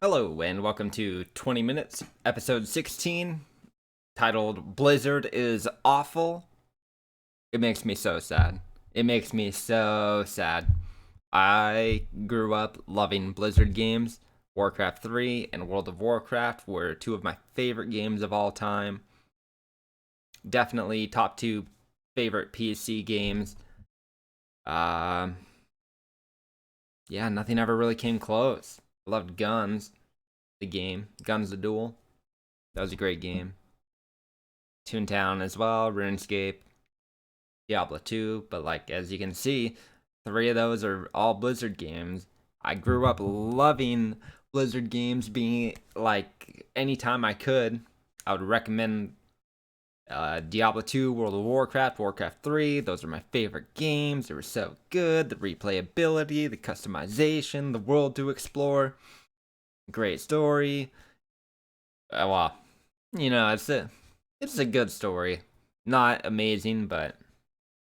Hello, and welcome to 20 Minutes, episode 16, titled Blizzard is Awful. It makes me so sad. It makes me so sad. I grew up loving Blizzard games. Warcraft 3 and World of Warcraft were two of my favorite games of all time. Definitely top two favorite PC games. Yeah, nothing ever really came close. I loved Guns, the game. Guns the Duel. That was a great game. Toontown as well, RuneScape, Diablo 2, but like as you can see, three of those are all Blizzard games. I grew up loving Blizzard games, being like anytime I could, I would recommend Diablo 2, World of Warcraft, Warcraft 3. Those are my favorite games. They were so good. The replayability, the customization, the world to explore. Great story. Well, it's a good story. Not amazing, but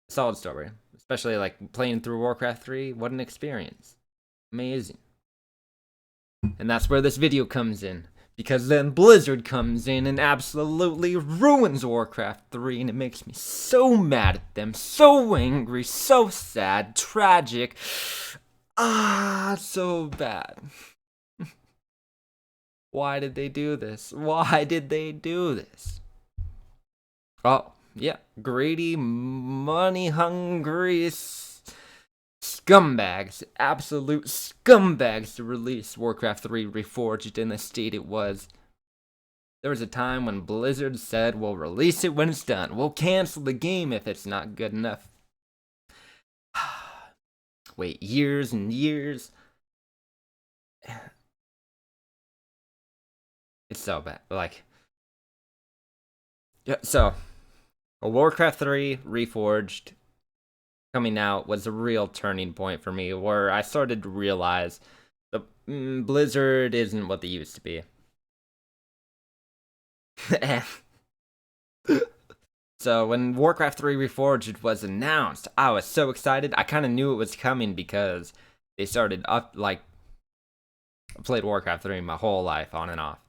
a solid story. Especially like playing through Warcraft 3. What an experience. Amazing. And that's where this video comes in. Because then Blizzard comes in and absolutely ruins Warcraft 3, and it makes me so mad at them, so angry, so sad, tragic. So bad. Why did they do this? Why did they do this? Oh, yeah. Greedy, money-hungry scumbags. Absolute scumbags to release Warcraft 3 Reforged in the state it was. There was a time when Blizzard said, we'll release it when it's done. We'll cancel the game if it's not good enough. Wait years and years. It's so bad. So, Warcraft 3 Reforged coming out was a real turning point for me, where I started to realize the Blizzard isn't what they used to be. So when Warcraft 3 Reforged was announced, I was so excited. I kind of knew it was coming because they started up, like, I played Warcraft 3 my whole life, on and off.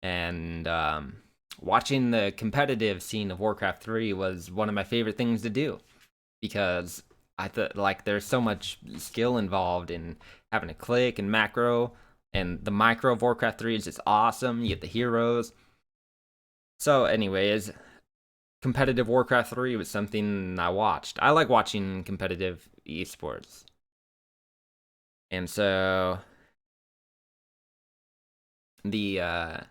And watching the competitive scene of Warcraft 3 was one of my favorite things to do, because I thought, like, there's so much skill involved in having a click and macro, and the micro of Warcraft 3 is just awesome. You get the heroes. So anyways, competitive Warcraft 3 was something I watched. I like watching competitive esports. And so the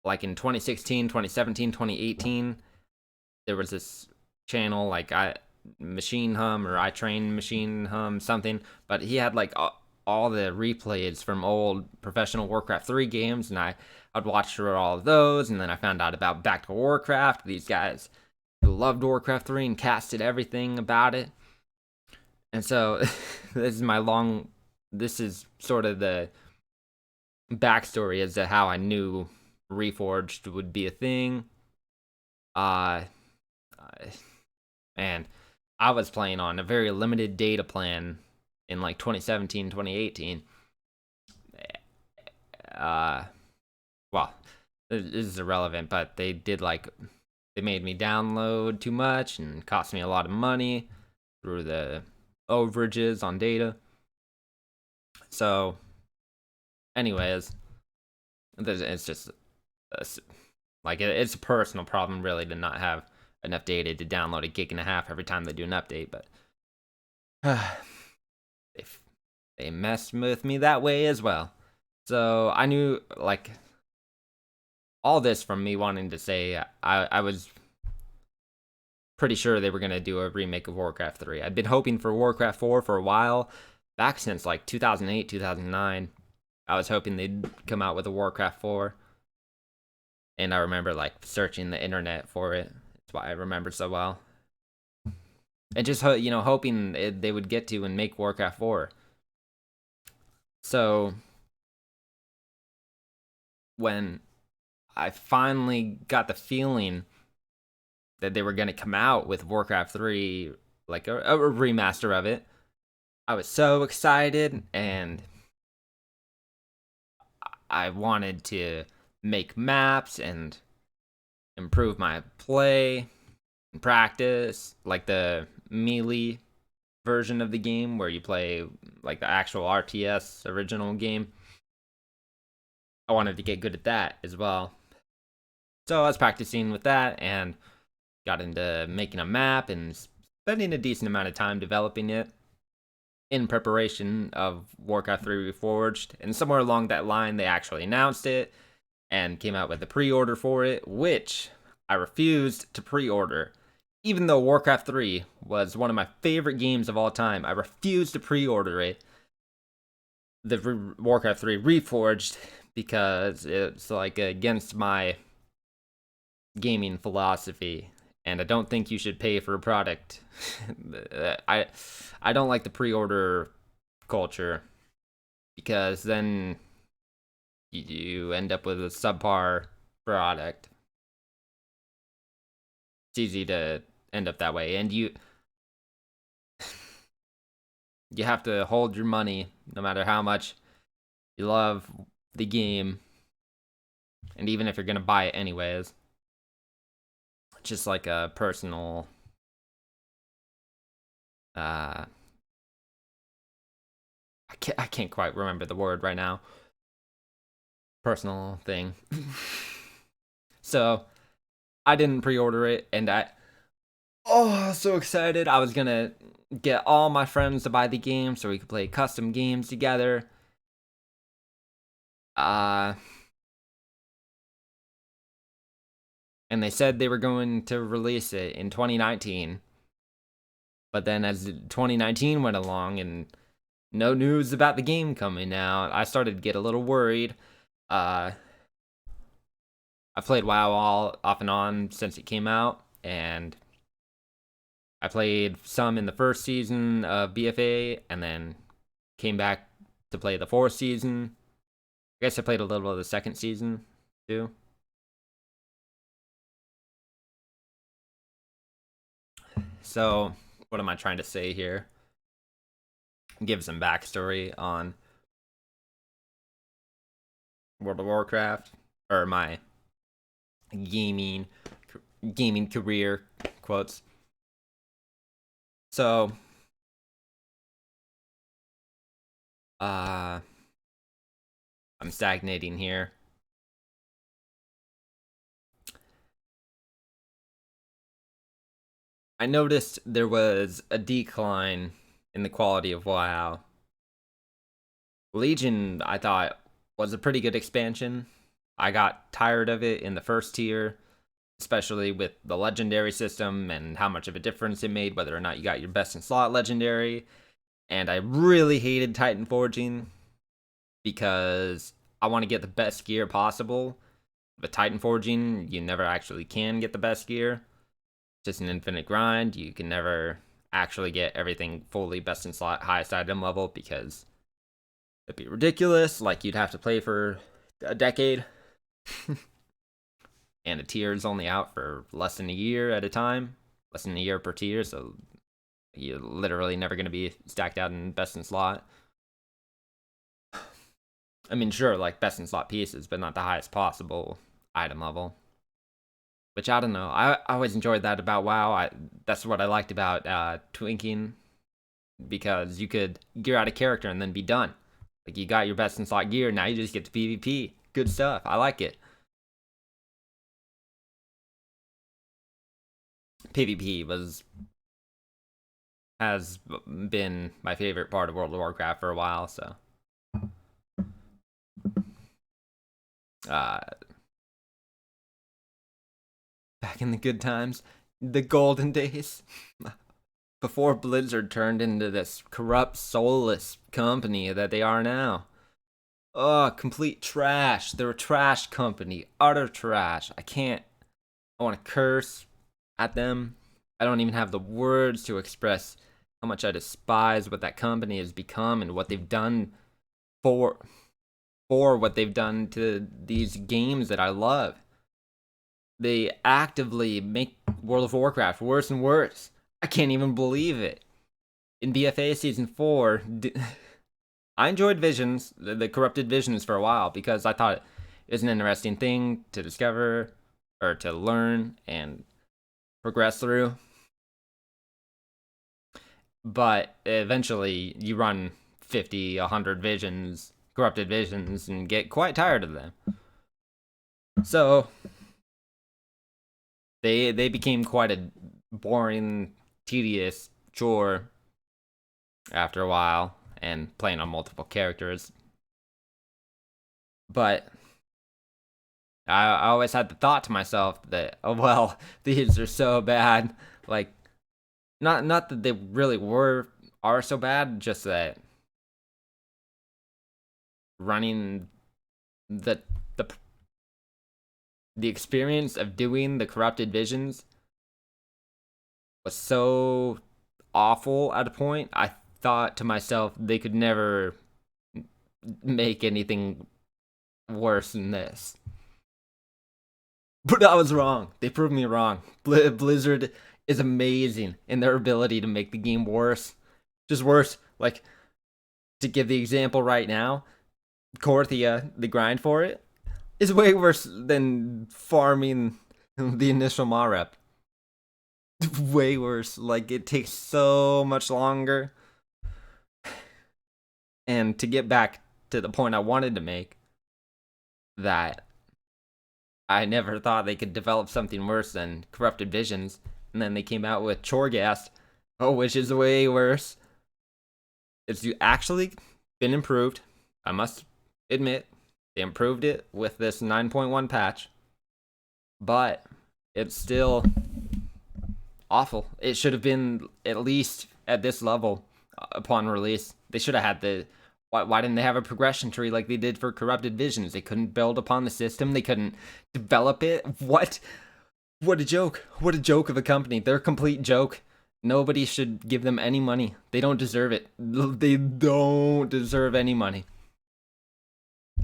like in 2016, 2017, 2018, there was this channel like Machine Hum, or I Train Machine Hum something, but he had like all the replays from old professional Warcraft 3 games, and I'd watch through all of those, and then I found out about Back to Warcraft, these guys who loved Warcraft 3 and casted everything about it. And so this is sort of the backstory as to how I knew Reforged would be a thing. And I was playing on a very limited data plan in like 2017, 2018. Well, this is irrelevant, but they made me download too much and cost me a lot of money through the overages on data. So, anyways, it's just it's a personal problem, really, to not have enough data to download 1.5 gigs every time they do an update. But they messed with me that way as well. So I knew, like, all this from me wanting to say I was pretty sure they were going to do a remake of Warcraft 3. I'd been hoping for Warcraft 4 for a while, back since like 2008, 2009. I was hoping they'd come out with a Warcraft 4. And I remember like searching the internet for it. That's why I remember so well. And just hoping they would get to and make Warcraft 4. So when I finally got the feeling that they were going to come out with Warcraft 3, like a remaster of it, I was so excited, and I wanted to make maps and improve my play and practice, like the melee version of the game where you play like the actual RTS original game. I wanted to get good at that as well. So I was practicing with that and got into making a map and spending a decent amount of time developing it in preparation of Warcraft 3 Reforged. And somewhere along that line, they actually announced it and came out with a pre-order for it, which I refused to pre-order. Even though Warcraft 3 was one of my favorite games of all time, I refused to pre-order it, the Warcraft 3 Reforged, because it's like against my gaming philosophy, and I don't think you should pay for a product. I don't like the pre-order culture, because then you end up with a subpar product. It's easy to end up that way, and you have to hold your money no matter how much you love the game, and even if you're gonna buy it anyways. Just like a personal I can't quite remember the word right now. Personal thing. So I didn't pre-order it, and I was so excited. I was gonna get all my friends to buy the game so we could play custom games together. And they said they were going to release it in 2019. But then as 2019 went along and no news about the game coming out, I started to get a little worried. I played WoW all off and on since it came out, and I played some in the first season of BFA, and then came back to play the fourth season. I guess I played a little of the second season, too. So, what am I trying to say here? Give some backstory on World of Warcraft, or my gaming career, quotes. So, I'm stagnating here. I noticed there was a decline in the quality of WoW. Legion, I thought, was a pretty good expansion. I got tired of it in the first tier, especially with the legendary system and how much of a difference it made whether or not you got your best in slot legendary. And I really hated Titan Forging because I want to get the best gear possible. With Titan Forging, you never actually can get the best gear. Just an infinite grind. You can never actually get everything fully best in slot, highest item level, because it'd be ridiculous. Like, you'd have to play for a decade. And a tier is only out for less than a year at a time. Less than a year per tier, so you're literally never going to be stacked out in best in slot. I mean, sure, like best in slot pieces, but not the highest possible item level. Which, I don't know. I always enjoyed that about WoW. That's what I liked about twinking, because you could gear out a character and then be done. Like, you got your best in slot gear, now you just get to PvP. Good stuff. I like it. PvP has been my favorite part of World of Warcraft for a while, so back in the good times, the golden days, before Blizzard turned into this corrupt, soulless company that they are now. Oh, complete trash. They're a trash company. Utter trash. I want to curse at them. I don't even have the words to express how much I despise what that company has become and what they've done for what they've done to these games that I love. They actively make World of Warcraft worse and worse. I can't even believe it. in BFA Season 4, I enjoyed Visions, the corrupted Visions, for a while because I thought it was an interesting thing to discover or to learn and progress through. But eventually, you run 50, 100 Visions, corrupted Visions, and get quite tired of them. So they became quite a boring, tedious chore after a while, and playing on multiple characters. But I always had the thought to myself that, oh well, these are so bad. Like, not that they really are so bad, just that running the experience of doing the corrupted Visions was so awful at a point. I thought to myself they could never make anything worse than this. But I was wrong. They proved me wrong. Blizzard is amazing in their ability to make the game worse. Just worse. Like, to give the example right now, Korthia, the grind for it, is way worse than farming the initial Marep. Way worse. Like, it takes so much longer. And to get back to the point I wanted to make, that I never thought they could develop something worse than Corrupted Visions, and then they came out with Chorgast, which is way worse. It's actually been improved. I must admit, they improved it with this 9.1 patch, but it's still awful. It should have been at least at this level upon release. They should have had the... Why didn't they have a progression tree like they did for Corrupted Visions? They couldn't build upon the system. They couldn't develop it. What a joke. What a joke of a company. They're a complete joke. Nobody should give them any money. They don't deserve it. They don't deserve any money.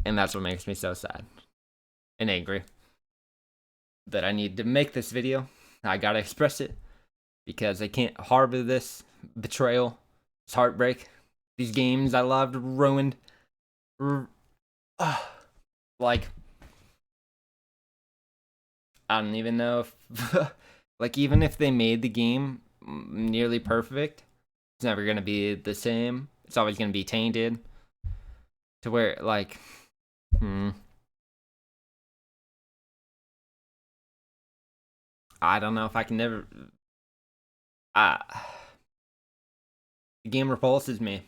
And that's what makes me so sad and angry that I need to make this video. I gotta express it because I can't harbor this betrayal, this heartbreak. These games I loved ruined. Like, I don't even know if like, even if they made the game nearly perfect, it's never gonna be the same. It's always gonna be tainted to where, like, I don't know if I can never... the game repulses me.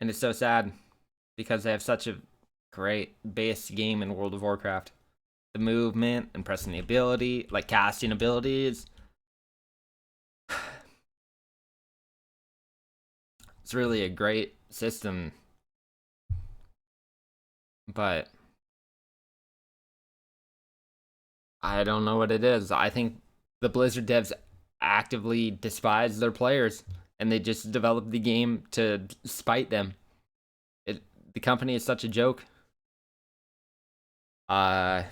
And it's so sad because they have such a great base game in World of Warcraft. The movement and pressing the ability, like casting abilities. It's really a great system. But I don't know what it is. I think the Blizzard devs actively despise their players, and they just developed the game to spite them. The company is such a joke. I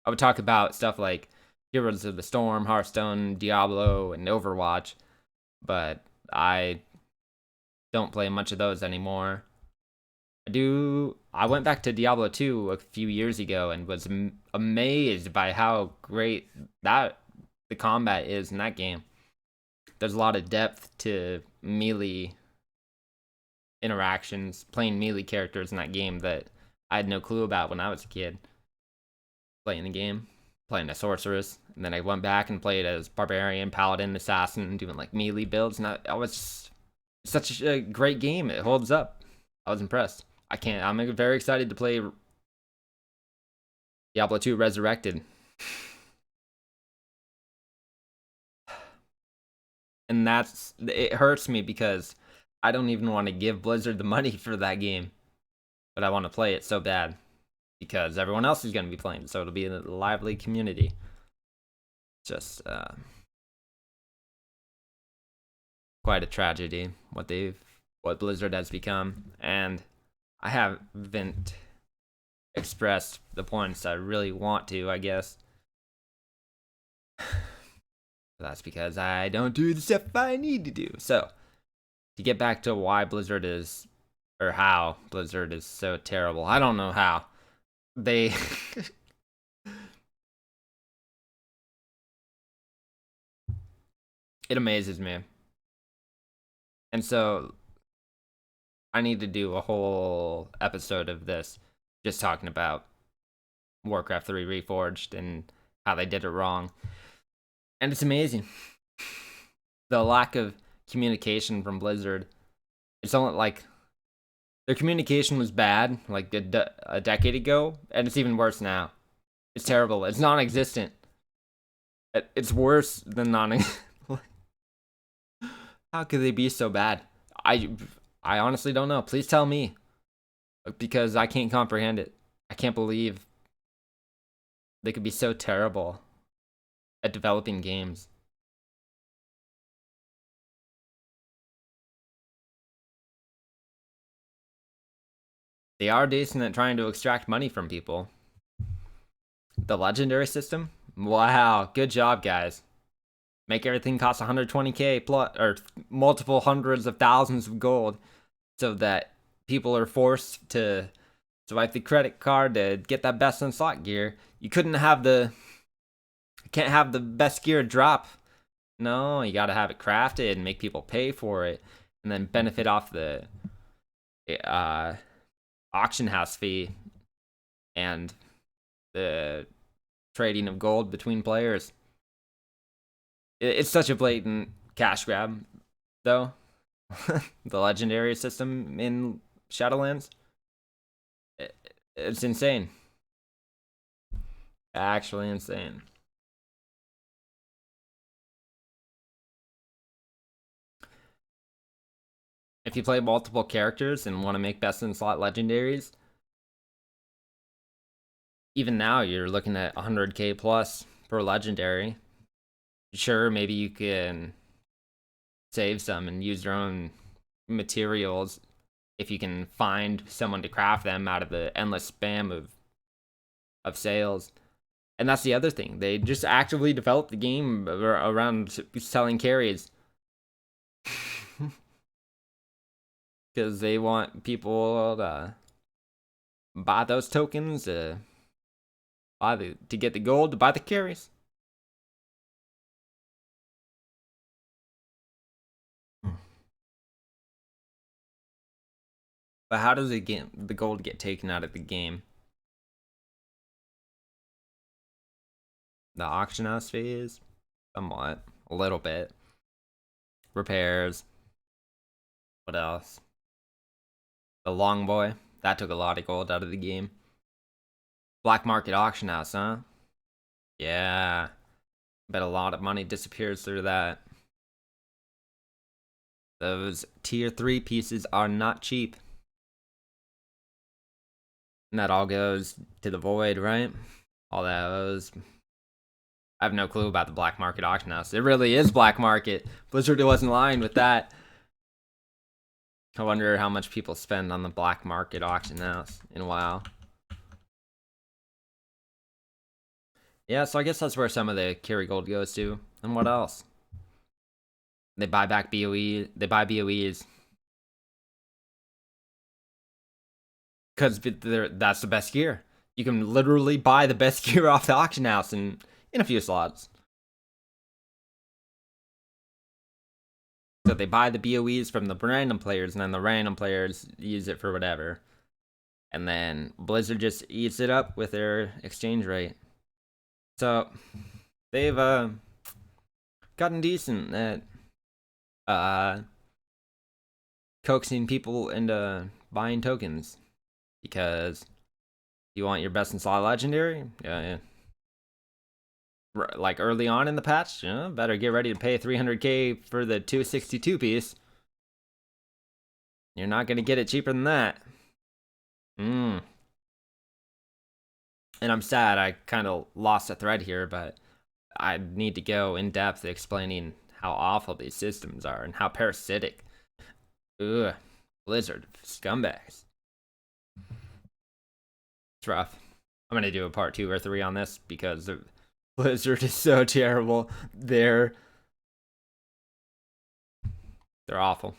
would talk about stuff like Heroes of the Storm, Hearthstone, Diablo, and Overwatch, but I don't play much of those anymore. I went back to Diablo 2 a few years ago and was amazed by how great the combat is in that game. There's a lot of depth to melee interactions, playing melee characters in that game that I had no clue about when I was a kid. Playing the game, playing a sorceress, and then I went back and played as barbarian, paladin, assassin, doing like melee builds, and I was such a great game. It holds up. I was impressed. I'm very excited to play Diablo 2 Resurrected. And it hurts me because I don't even want to give Blizzard the money for that game, but I want to play it so bad because everyone else is going to be playing, so it'll be a lively community. Just quite a tragedy what Blizzard has become, and I haven't expressed the points I really want to, I guess. That's because I don't do the stuff I need to do. So, to get back to why Blizzard is, or how Blizzard is so terrible, I don't know how. They. It amazes me. And so, I need to do a whole episode of this just talking about Warcraft 3 Reforged and how they did it wrong. And it's amazing. The lack of communication from Blizzard. It's only like their communication was bad like a decade ago, and it's even worse now. It's terrible. It's non-existent. It's worse than non-existent. How could they be so bad? I honestly don't know. Please tell me, because I can't comprehend it. I can't believe they could be so terrible at developing games. They are decent at trying to extract money from people. The legendary system? Wow, good job, guys. Make everything cost 120k plus, or multiple hundreds of thousands of gold, so that people are forced to swipe the credit card to get that best in slot gear. You can't have the best gear drop. No, you gotta have it crafted and make people pay for it, and then benefit off the auction house fee and the trading of gold between players. It's such a blatant cash grab, though. The legendary system in Shadowlands. It's insane. Actually insane. If you play multiple characters and want to make best in slot legendaries, even now you're looking at 100k plus per legendary. Sure, maybe you can save some and use your own materials if you can find someone to craft them out of the endless spam of sales. And that's the other thing. They just actively developed the game around selling carries. Because they want people to buy those tokens, to get the gold, to buy the carries. But how does the gold get taken out of the game? The auction house fees? Somewhat. A little bit. Repairs. What else? The long boy. That took a lot of gold out of the game. Black market auction house, huh? Yeah. Bet a lot of money disappears through that. Those tier 3 pieces are not cheap. And that all goes to the void, right? All those. I have no clue about the black market auction house. It really is black market. Blizzard wasn't lying with that. I wonder how much people spend on the black market auction house in WoW. Yeah, so I guess that's where some of the carry gold goes to. And what else? They buy back BOE. They buy BOEs. Because that's the best gear. You can literally buy the best gear off the auction house in a few slots. So they buy the BOEs from the random players, and then the random players use it for whatever. And then Blizzard just eats it up with their exchange rate. So they've gotten decent at coaxing people into buying tokens. Because you want your best in slot legendary? Yeah. Like early on in the patch, better get ready to pay 300k for the 262 piece. You're not gonna get it cheaper than that. And I'm sad I kind of lost a thread here, but I need to go in depth explaining how awful these systems are and how parasitic. Ugh, Blizzard scumbags. It's rough. I'm gonna do a part 2 or 3 on this because Blizzard is so terrible. Their They're awful.